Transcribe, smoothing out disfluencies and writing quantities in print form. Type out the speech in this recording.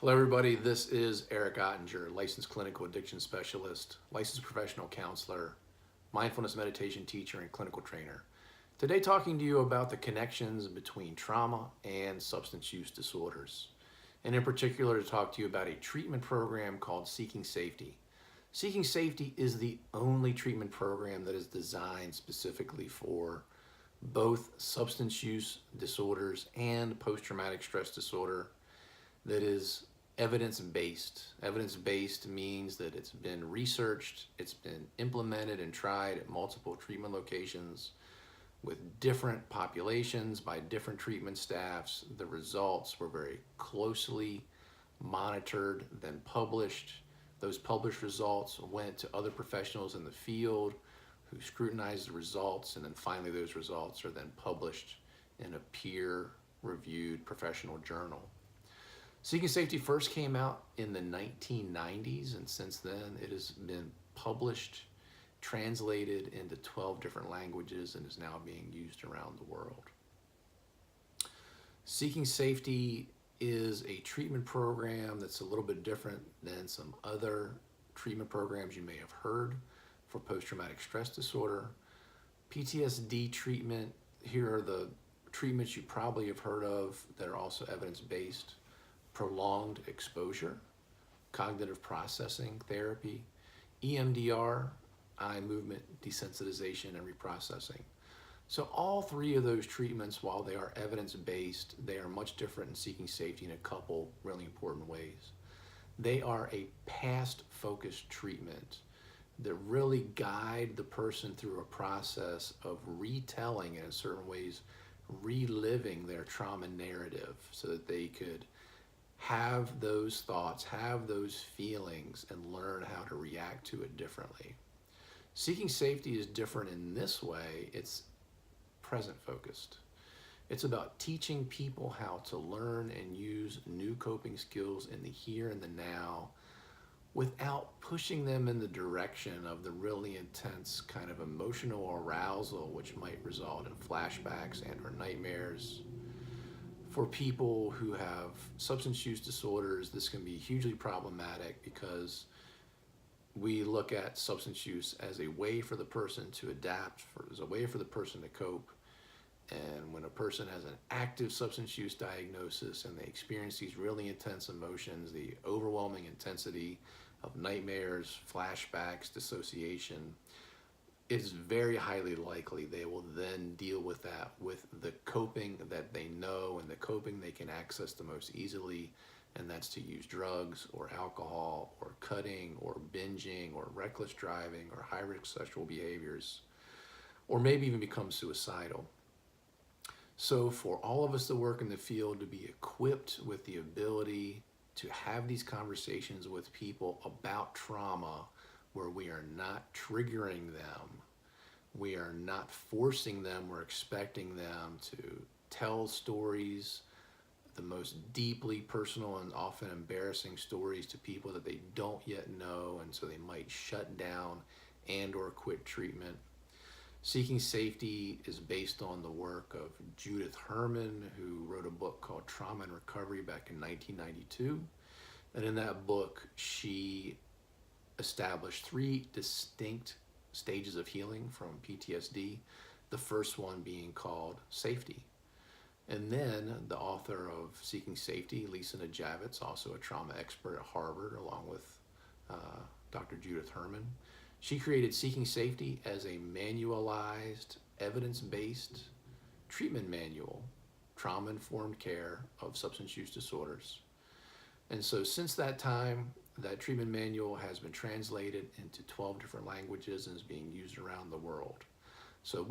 Hello everybody, this is Eric Ottinger, licensed clinical addiction specialist, licensed professional counselor, mindfulness meditation teacher, and clinical trainer. Today talking to you about the connections between trauma and substance use disorders. And in particular to talk to you about a treatment program called Seeking Safety. Seeking Safety is the only treatment program that is designed specifically for both substance use disorders and post-traumatic stress disorder that is evidence-based. Evidence-based means that it's been researched, it's been implemented and tried at multiple treatment locations with different populations by different treatment staffs. The results were very closely monitored, then published. Those published results went to other professionals in the field who scrutinized the results, and then finally those results are then published in a peer-reviewed professional journal. Seeking Safety first came out in the 1990s, and since then it has been published, translated into 12 different languages, and is now being used around the world. Seeking Safety is a treatment program that's a little bit different than some other treatment programs you may have heard for post-traumatic stress disorder. PTSD treatment, here are the treatments you probably have heard of that are also evidence-based. Prolonged exposure, cognitive processing therapy, EMDR, eye movement desensitization and reprocessing. So all three of those treatments, while they are evidence-based, they are much different in Seeking Safety in a couple really important ways. They are a past-focused treatment that really guide the person through a process of retelling, and in certain ways, reliving their trauma narrative so that they could have those thoughts, have those feelings, and learn how to react to it differently. Seeking Safety is different in this way. It's present focused. It's about teaching people how to learn and use new coping skills in the here and the now without pushing them in the direction of the really intense kind of emotional arousal which might result in flashbacks and or nightmares. For people who have substance use disorders, this can be hugely problematic because we look at substance use as a way for the person to adapt, as a way for the person to cope. And when a person has an active substance use diagnosis and they experience these really intense emotions, the overwhelming intensity of nightmares, flashbacks, dissociation, it is very highly likely they will then deal with that with the coping that they know and the coping they can access the most easily, and that's to use drugs or alcohol or cutting or binging or reckless driving or high-risk sexual behaviors, or maybe even become suicidal. So for all of us that work in the field to be equipped with the ability to have these conversations with people about trauma where we are not triggering them, we are not forcing them, we're expecting them to tell stories, the most deeply personal and often embarrassing stories to people that they don't yet know, and so they might shut down and or quit treatment. Seeking Safety is based on the work of Judith Herman, who wrote a book called Trauma and Recovery back in 1992. And in that book, she established 3 distinct stages of healing from PTSD, the first one being called safety. And then the author of Seeking Safety, Lisa Najavitz, also a trauma expert at Harvard, along with Dr. Judith Herman, she created Seeking Safety as a manualized, evidence-based treatment manual, trauma-informed care of substance use disorders. And so since that time, that treatment manual has been translated into 12 different languages and is being used around the world. So